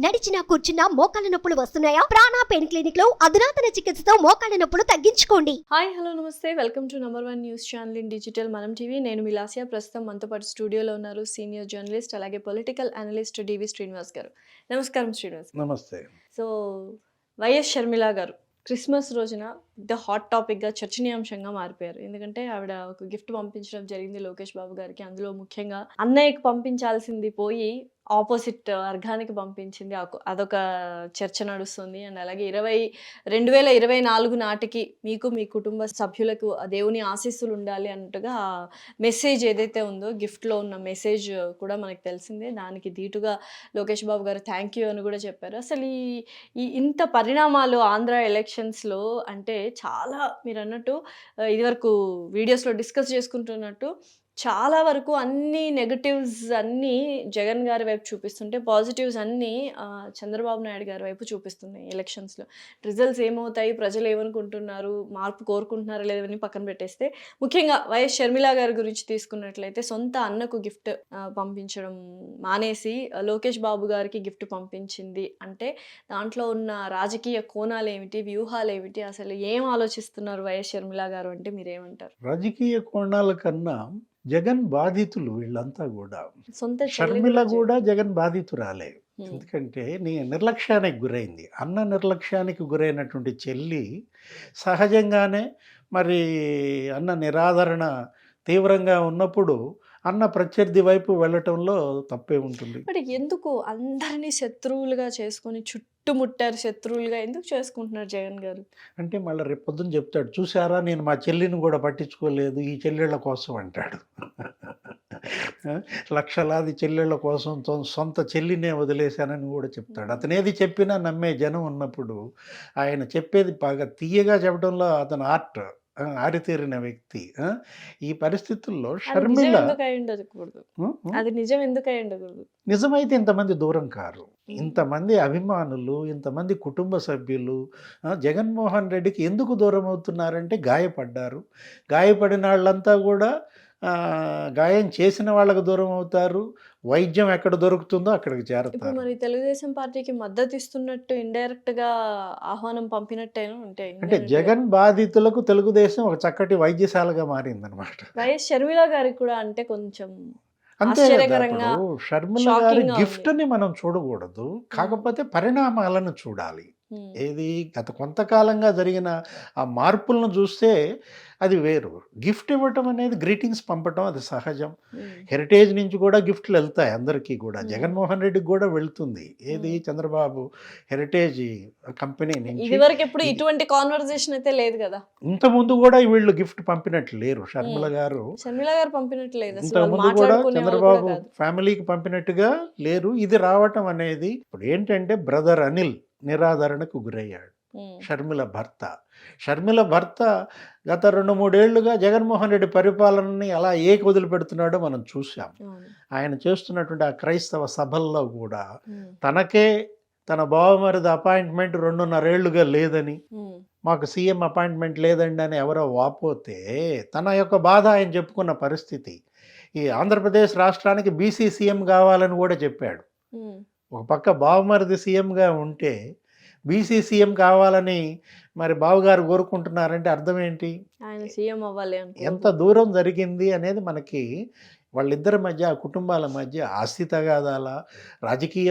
నడిచినా కూర్చున్నా మోకాళ్ళ నొప్పులు వస్తున్నాయా? ప్రాణా పెయిన్ క్లినిక్ లో అధునాతన చికిత్సతో మోకాళ్ళ నొప్పులు తగ్గించుకోండి. హాయ్ హలో నమస్తే welcome to #1 news channel in digital మనం టీవీ. నేను మిలాసియా. ప్రస్తుతం మనతో పాటు స్టూడియోలో ఉన్నారు సీనియర్ జర్నలిస్ట్ అలాగే పొలిటికల్ అనలిస్ట్ డివి శ్రీనివాస్ గారు. నమస్కారం శ్రీనివాస్. నమస్తే. సో వైఎస్ షర్మిల గారు క్రిస్మస్ రోజున ద హాట్ టాపిక్గా చర్చనీయాంశంగా మారిపోయారు. ఎందుకంటే ఆవిడ ఒక గిఫ్ట్ పంపించడం జరిగింది లోకేష్ బాబు గారికి. అందులో ముఖ్యంగా అన్నయ్యకి పంపించాల్సింది పోయి ఆపోజిట్ వర్గానికి పంపించింది. అదొక చర్చ నడుస్తుంది. అండ్ అలాగే 2024 నాటికి మీకు మీ కుటుంబ సభ్యులకు ఆ దేవుని ఆశీస్సులు ఉండాలి అన్నట్టుగా మెసేజ్ ఏదైతే ఉందో గిఫ్ట్లో ఉన్న మెసేజ్ కూడా మనకు తెలిసిందే. దానికి ధీటుగా లోకేష్ బాబు గారు థ్యాంక్ యూ అని కూడా చెప్పారు. అసలు ఈ ఇంత పరిణామాలు ఆంధ్ర ఎలక్షన్స్లో అంటే చాలా మీరు అన్నట్టు ఇదివరకు వీడియోస్లో డిస్కస్ చేసుకుంటున్నట్టు చాలా వరకు అన్ని నెగటివ్స్ అన్నీ జగన్ గారి వైపు చూపిస్తుంటే పాజిటివ్స్ అన్నీ చంద్రబాబు నాయుడు గారి వైపు చూపిస్తున్నాయి. ఎలక్షన్స్లో రిజల్ట్స్ ఏమవుతాయి, ప్రజలు ఏమనుకుంటున్నారు, మార్పు కోరుకుంటున్నారా లేదని పక్కన పెట్టేస్తే ముఖ్యంగా వైఎస్ షర్మిల గారి గురించి తీసుకున్నట్లయితే సొంత అన్నకు గిఫ్ట్ పంపించడం మానేసి లోకేష్ బాబు గారికి గిఫ్ట్ పంపించింది అంటే దాంట్లో ఉన్న రాజకీయ కోణాలు ఏమిటి, వ్యూహాలు ఏమిటి, అసలు ఏం ఆలోచిస్తున్నారు వైఎస్ షర్మిల గారు అంటే మీరేమంటారు? రాజకీయ కోణాల కన్నా జగన్ బాధితులు వీళ్ళంతా కూడా. సొంత షర్మిల కూడా జగన్ బాధితురాలే. ఎందుకంటే నిర్లక్ష్యానికి గురైంది. అన్న నిర్లక్ష్యానికి గురైనటువంటి చెల్లి సహజంగానే మరి అన్న నిరాదరణ తీవ్రంగా ఉన్నప్పుడు అన్న ప్రత్యర్థి వైపు వెళ్ళటంలో తప్పే ఉంటుంది. బట్ ఎందుకు అందరినీ శత్రువులుగా చేసుకొని చుట్టుముట్టారు, శత్రువులుగా ఎందుకు చేసుకుంటున్నారు జగన్ గారు? అంటే మళ్ళీ రేపు పొద్దున చెప్తాడు, చూసారా నేను మా చెల్లిని కూడా పట్టించుకోలేదు, ఈ చెల్లెళ్ళ కోసం అంటాడు. లక్షలాది చెల్లెళ్ళ కోసం సొంత చెల్లినే వదిలేశానని కూడా చెప్తాడు. అతనేది చెప్పినా నమ్మే జనం ఉన్నప్పుడు ఆయన చెప్పేది బాగా తీయగా చెప్పడంలో అతను ఆరితేరిన వ్యక్తి. ఈ పరిస్థితుల్లో షర్మిల అది నిజం ఎందుకు అయి ఉండకూడదు? నిజమైతే ఇంతమంది దూరం కారు. ఇంతమంది అభిమానులు, ఇంతమంది కుటుంబ సభ్యులు జగన్మోహన్ రెడ్డికి ఎందుకు దూరం అవుతున్నారంటే గాయపడ్డారు. గాయపడిన వాళ్ళంతా కూడా గాయం చేసిన వాళ్ళకు దూరం అవుతారు. వైద్యం ఎక్కడ దొరుకుతుందో అక్కడికి చేరతారు. మరి తెలుగుదేశం పార్టీకి మద్దతు ఇస్తున్నట్టు ఇండైరెక్ట్ గా ఆహ్వానం పంపినట్టేనా? అంటే జగన్ బాధితులకు తెలుగుదేశం ఒక చక్కటి వైద్యశాలగా మారిందనమాట. వైఎస్ షర్మిల గారికి కూడా అంటే కొంచెం అంతే. షర్మిల గారి గిఫ్ట్ ని మనం చూడకూడదు, కాకపోతే పరిణామాలను చూడాలి. ఏది గత కొంతకాలంగా జరిగిన ఆ మార్పులను చూస్తే అది వేరు. గిఫ్ట్ ఇవ్వటం అనేది గ్రీటింగ్స్ పంపటం అది సహజం. హెరిటేజ్ నుంచి కూడా గిఫ్ట్లు వెళ్తాయి అందరికీ కూడా. జగన్మోహన్ రెడ్డికి కూడా వెళ్తుంది. ఏది చంద్రబాబు హెరిటేజ్ కంపెనీ నుంచి. ఇటువంటి కాన్వర్సేషన్ అయితే లేదు కదా. ఇంతకుముందు కూడా వీళ్ళు గిఫ్ట్ పంపినట్లు లేరు. షర్మిల గారు పంపినట్లు లేదు. ఇంతకుముందు కూడా చంద్రబాబు ఫ్యామిలీకి పంపినట్టుగా లేరు. ఇది రావటం అనేది ఇప్పుడు ఏంటంటే బ్రదర్ అనిల్ నిరాదరణకు గురయ్యాడు. షర్మిల భర్త గత 2-3 ఏళ్లుగా జగన్మోహన్ రెడ్డి పరిపాలనని ఎలా వదిలిపెడుతున్నాడో మనం చూసాం. ఆయన చేస్తున్నటువంటి ఆ క్రైస్తవ సభల్లో కూడా తనకే తన బావమరిది అపాయింట్మెంట్ 2.5 ఏళ్లుగా లేదని, మాకు సీఎం అపాయింట్మెంట్ లేదండి అని ఎవరో వాపోతే తన యొక్క బాధ ఆయన చెప్పుకున్న పరిస్థితి. ఈ ఆంధ్రప్రదేశ్ రాష్ట్రానికి బీసీ సీఎం కావాలని కూడా చెప్పాడు. ఒక పక్క బావమరిది సీఎంగా ఉంటే బీసీ సీఎం కావాలని మరి బావగారు కోరుకుంటున్నారంటే అర్థం ఏంటి? ఆయన సీఎం అవ్వాలి. ఎంత దూరం జరిగింది అనేది మనకి వాళ్ళిద్దరి మధ్య, ఆ కుటుంబాల మధ్య ఆస్తి తగాదాల, రాజకీయ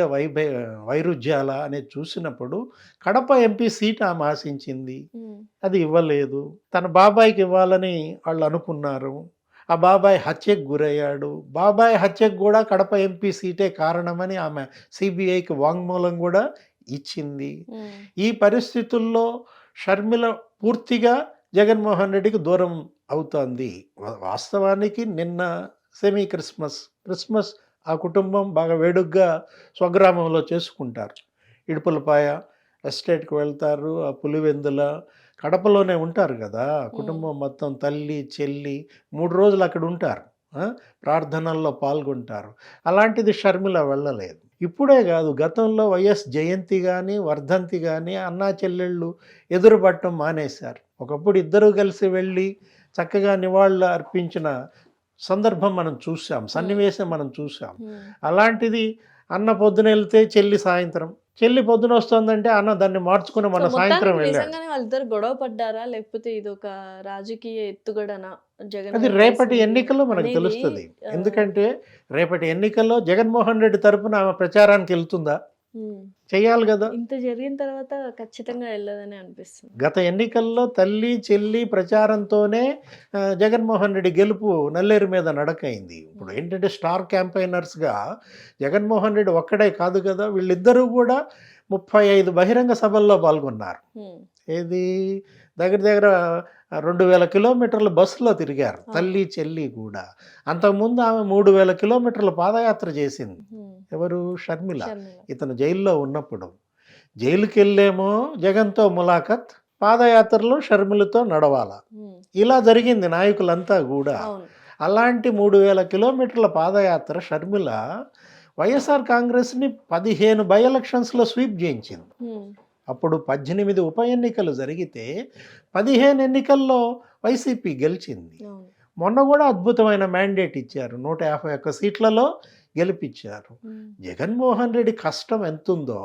వైరుధ్యాల అనేది చూసినప్పుడు కడప ఎంపీ సీట్ ఆమె ఆశించింది, అది ఇవ్వలేదు. తన బాబాయికి ఇవ్వాలని వాళ్ళు అనుకున్నారు. ఆ బాబాయ్ హత్యకు గురయ్యాడు. బాబాయ్ హత్యకు కూడా కడప ఎంపీ సీటే కారణమని ఆమె సిబిఐకి వాంగ్మూలం కూడా ఇచ్చింది. ఈ పరిస్థితుల్లో షర్మిల పూర్తిగా జగన్మోహన్ రెడ్డికి దూరం అవుతోంది. వాస్తవానికి నిన్న సెమీ క్రిస్మస్ ఆ కుటుంబం బాగా వేడుగ్గా స్వగ్రామంలో చేసుకుంటారు. ఇడుపులపాయ ఎస్టేట్కి వెళ్తారు. ఆ పులివెందుల కడపలోనే ఉంటారు కదా కుటుంబం మొత్తం, తల్లి చెల్లి 3 రోజులు అక్కడ ఉంటారు, ప్రార్థనల్లో పాల్గొంటారు. అలాంటిది షర్మిల వెళ్ళలేదు. ఇప్పుడే కాదు, గతంలో వైఎస్ జయంతి కానీ వర్ధంతి కానీ అన్నా చెల్లెళ్ళు ఎదురుపడటం మానేశారు. ఒకప్పుడు ఇద్దరూ కలిసి వెళ్ళి చక్కగా నివాళులు అర్పించిన సందర్భం మనం చూసాం, సన్నివేశం మనం చూసాం. అలాంటిది అన్న పొద్దున వెళ్తే చెల్లి సాయంత్రం, చెల్లి పొద్దున వస్తుందంటే అన్న దాన్ని మార్చుకుని మన సో సాయంత్రం మొత్తానికి వెళ్ళాడు. నిజంగానే వాళ్ళిద్దరు గొడవ పడ్డారా లేకపోతే ఇది ఒక రాజకీయ ఎత్తుగడనా జగన్ అది గారు రేపటి చేసింది ఎన్నికల్లో మనకు అనేది తెలుస్తుంది. ఆ, ఎందుకంటే రేపటి ఎన్నికల్లో జగన్మోహన్ రెడ్డి తరపున ఆమె ప్రచారానికి వెళ్తుందా? ఉమ్. చెయ్యాలి కదా. ఇంత జరిగిన తర్వాత ఖచ్చితంగా వెళ్ళదని అనిపిస్తుంది. గత ఎన్నికల్లో తల్లి చెల్లి ప్రచారంతోనే జగన్మోహన్ రెడ్డి గెలుపు నల్లేరు మీద నడకైంది. ఇప్పుడు ఏంటంటే స్టార్ క్యాంపైనర్స్గా జగన్మోహన్ రెడ్డి ఒక్కడే కాదు కదా, వీళ్ళిద్దరూ కూడా 35 బహిరంగ సభల్లో పాల్గొన్నారు. ఉమ్. ఏది దగ్గర దగ్గర 2000 కిలోమీటర్లు బస్సులో తిరిగారు తల్లి చెల్లి కూడా. అంతకుముందు ఆమె 3000 కిలోమీటర్ల పాదయాత్ర చేసింది. ఉమ్. ఎవరు? షర్మిల. షర్మిల. ఇతను జైల్లో ఉన్నప్పుడు జైలుకి వెళ్ళేమో జగన్తో ములాఖత్, పాదయాత్రలో షర్మిలతో నడవాల. ఉమ్. ఇలా జరిగింది నాయకులంతా కూడా. అవును. అలాంటి 3000 కిలోమీటర్ల పాదయాత్ర షర్మిల వైఎస్ఆర్ కాంగ్రెస్ని 15 బై ఎలక్షన్స్లో స్వీప్ చేయించింది. ఉమ్. అప్పుడు 18 ఉప ఎన్నికలు జరిగితే 15 ఎన్నికల్లో వైసీపీ గెలిచింది. అవును. మొన్న కూడా అద్భుతమైన మ్యాండేట్ ఇచ్చారు, 151 సీట్లలో గెలిపించారు. ఉమ్. జగన్మోహన్ రెడ్డి కష్టం ఎంతుందో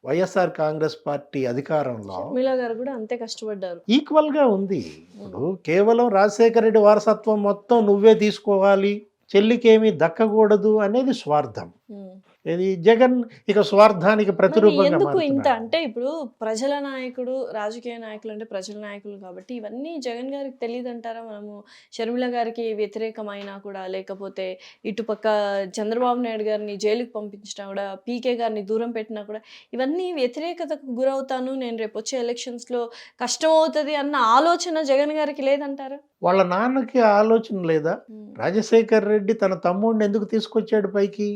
వైఎస్ఆర్ కాంగ్రెస్ పార్టీ అధికారంలో షర్మిల గారు కూడా అంతే కష్టపడ్డారు. ఈక్వల్గా ఉంది. ఇప్పుడు కేవలం రాజశేఖర రెడ్డి వారసత్వం మొత్తం నువ్వే తీసుకోవాలి, చెల్లికేమీ దక్కకూడదు అనేది స్వార్థం. ఉమ్. ఇది జగన్ ఇక స్వార్థానికి మరి ప్రతిరూపంగా ఎందుకు ఇంత మారుతున్నాడు. అంటే ఇప్పుడు ప్రజల నాయకుడు, రాజకీయ నాయకులు అంటే ప్రజల నాయకులు కాబట్టి ఇవన్నీ జగన్ గారికి తెలియదు అంటారా? మనము షర్మిల గారికి వ్యతిరేకమైనా కూడా, లేకపోతే ఇటుపక్క చంద్రబాబు నాయుడు గారిని జైలుకి పంపించినా కూడా, పీకే గారిని దూరం పెట్టినా కూడా ఇవన్నీ వ్యతిరేకతకు గురవుతాను, నేను రేపు వచ్చే ఎలక్షన్స్లో కష్టం అవుతుంది అన్న ఆలోచన జగన్ గారికి లేదంటారా? వాళ్ళ నాన్నకి ఆలోచన లేదా? రాజశేఖర్ రెడ్డి తన తమ్ముడిని ఎందుకు తీసుకొచ్చాడు పైకి?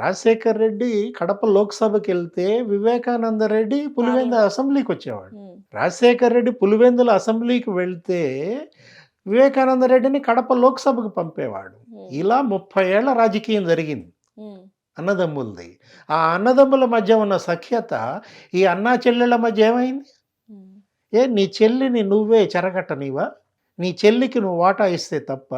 రాజశేఖర్ రెడ్డి కడప లోక్సభకి వెళ్తే వివేకానంద రెడ్డి పులివెంద అసెంబ్లీకి వచ్చేవాడు. రాజశేఖర్ రెడ్డి పులివెందుల అసెంబ్లీకి వెళ్తే వివేకానంద రెడ్డిని కడప లోక్సభకు పంపేవాడు. ఇలా 30 ఏళ్ల రాజకీయం జరిగింది అన్నదమ్ములది. ఆ అన్నదమ్ముల మధ్య ఉన్న సఖ్యత ఈ అన్నా చెల్లెళ్ళ మధ్య ఏమైంది? నీ చెల్లిని నువ్వే చెరగట్టనివా? నీ చెల్లికి నువ్వు వాటా ఇస్తే తప్ప?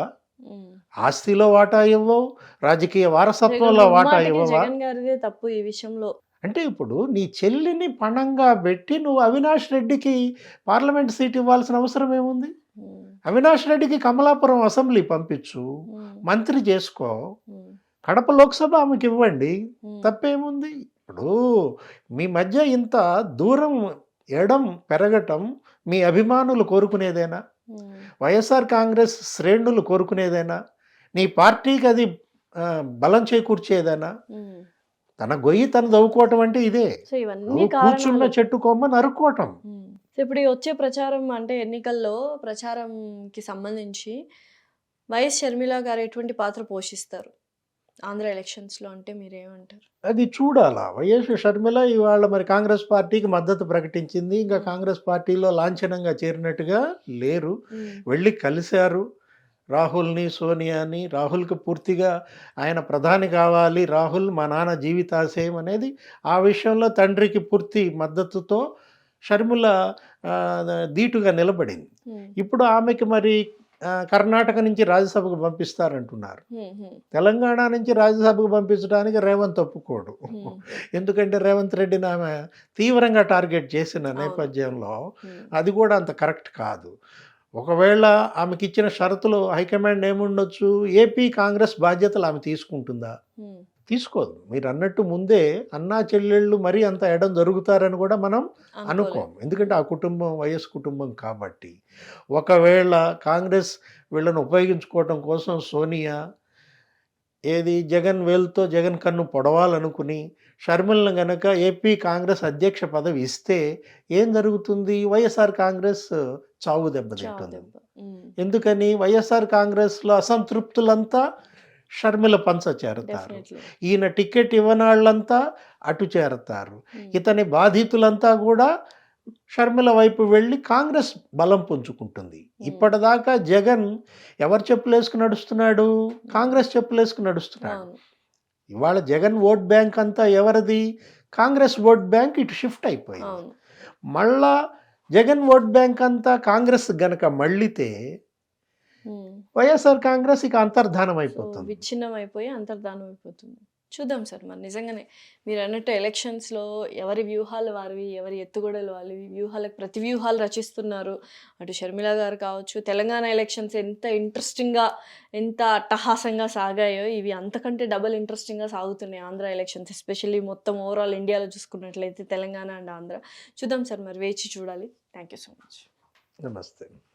ఆస్తిలో వాటా ఇవ్వవు, రాజకీయ వారసత్వంలో వాటా ఇవ్వవా? జగన్ గారిదే తప్పు ఈ విషయంలో. అంటే ఇప్పుడు నీ చెల్లిని పణంగా పెట్టి నువ్వు అవినాష్ రెడ్డికి పార్లమెంట్ సీట్ ఇవ్వాల్సిన అవసరం ఏముంది? అవినాష్ రెడ్డికి కమలాపురం అసెంబ్లీ పంపించు, మంత్రి చేసుకో, కడప లోక్సభ ఆమెకి ఇవ్వండి, తప్పేముంది? ఇప్పుడు మీ మధ్య ఇంత దూరం ఎడం పెరగటం మీ అభిమానులు కోరుకునేదేనా? వైఎస్ఆర్ కాంగ్రెస్ శ్రేణులు కోరుకునేదేనా? నీ పార్టీకి అది బలం చేకూర్చేదేనా? తన గొయ్యి తను దవ్వుకోవటం అంటే ఇదే. సో ఇవన్నీ నువ్వు కూర్చున్న చెట్టు కొమ్మ నరుక్కోవటం. సో ఇప్పుడు ఈ వచ్చే ప్రచారం అంటే ఎన్నికల్లో ప్రచారంకి సంబంధించి వైఎస్ షర్మిల గారు ఎటువంటి పాత్ర పోషిస్తారు ఆంధ్ర ఎలక్షన్స్లో అంటే మీరేమంటారు? అది చూడాలా. వైఎస్ షర్మిల ఇవాళ మరి కాంగ్రెస్ పార్టీకి మద్దతు ప్రకటించింది. ఇంకా కాంగ్రెస్ పార్టీలో లాంఛనంగా చేరినట్టుగా లేరు. వెళ్ళి కలిశారు రాహుల్ని, సోనియాని. రాహుల్కి పూర్తిగా ఆయన ప్రధాని కావాలి, రాహుల్ మా నాన్న జీవితాశయం అనేది ఆ విషయంలో తండ్రికి పూర్తి మద్దతుతో షర్మిల ధీటుగా నిలబడింది. ఇప్పుడు ఆమెకి మరి కర్ణాటక నుంచి రాజ్యసభకు పంపిస్తారంటున్నారు. తెలంగాణ నుంచి రాజ్యసభకు పంపించడానికి రేవంత్ ఒప్పుకోడు. ఎందుకంటే రేవంత్ రెడ్డిని ఆమె తీవ్రంగా టార్గెట్ చేసిన నేపథ్యంలో అది కూడా అంత కరెక్ట్ కాదు. ఒకవేళ ఆమెకి ఇచ్చిన షరతులు హైకమాండ్ ఏముండొచ్చు? ఏపీ కాంగ్రెస్ బాధ్యతలు ఆమె తీసుకుంటుందా? తీసుకోదు. మీరు అన్నట్టు ముందే అన్నా చెల్లెళ్ళు మరీ అంత ఎడం జరుగుతారని కూడా మనం అనుకోం. ఎందుకంటే ఆ కుటుంబం వైఎస్ కుటుంబం కాబట్టి. ఒకవేళ కాంగ్రెస్ వీళ్ళను ఉపయోగించుకోవటం కోసం సోనియా జగన్ వేలుతో జగన్ కన్ను పొడవాలనుకుని షర్మిలను గనక ఏపీ కాంగ్రెస్ అధ్యక్ష పదవి ఇస్తే ఏం జరుగుతుంది? వైఎస్ఆర్ కాంగ్రెస్ చావు దెబ్బతింటుంది. ఎందుకని? వైఎస్ఆర్ కాంగ్రెస్లో అసంతృప్తులంతా షర్మిల పంచ చేరతారు. ఈయన టికెట్ ఇవ్వనాళ్ళంతా అటు చేరతారు. ఇతని బాధితులంతా కూడా షర్మిల వైపు వెళ్ళి కాంగ్రెస్ బలం పుంజుకుంటుంది. ఇప్పటిదాకా జగన్ ఎవరు చెప్పులేసుకు నడుస్తున్నాడు? కాంగ్రెస్ చెప్పులేసుకు నడుస్తున్నాడు. ఇవాళ జగన్ ఓట్ బ్యాంక్ అంతా ఎవరిది? కాంగ్రెస్ ఓట్ బ్యాంక్ ఇటు షిఫ్ట్ అయిపోయింది. మళ్ళా జగన్ ఓట్ బ్యాంక్ అంతా కాంగ్రెస్ గనక మళ్ళితే వైఎస్ఆర్ కాంగ్రెస్ ఇక అంతర్ధానం అయిపోతుంది. విచ్ఛిన్నం అయిపోయి అంతర్ధానం అయిపోతుంది. చూద్దాం సార్ మరి నిజంగానే మీరు అన్నట్టు ఎలక్షన్స్లో ఎవరి వ్యూహాలు వారివి, ఎవరి ఎత్తుగడలు వాళ్ళవి, వ్యూహాలకు ప్రతి వ్యూహాలు రచిస్తున్నారు. అటు షర్మిల గారు కావచ్చు, తెలంగాణ ఎలక్షన్స్ ఎంత ఇంట్రెస్టింగ్గా ఎంత అట్టహాసంగా సాగాయో ఇవి అంతకంటే డబుల్ ఇంట్రెస్టింగ్గా సాగుతున్నాయి ఆంధ్ర ఎలక్షన్స్, ఎస్పెషల్లీ మొత్తం ఓవరాల్ ఇండియాలో చూసుకున్నట్లయితే తెలంగాణ అండ్ ఆంధ్ర. చూద్దాం సార్ మరి వేచి చూడాలి. Thank you so much. నమస్తే.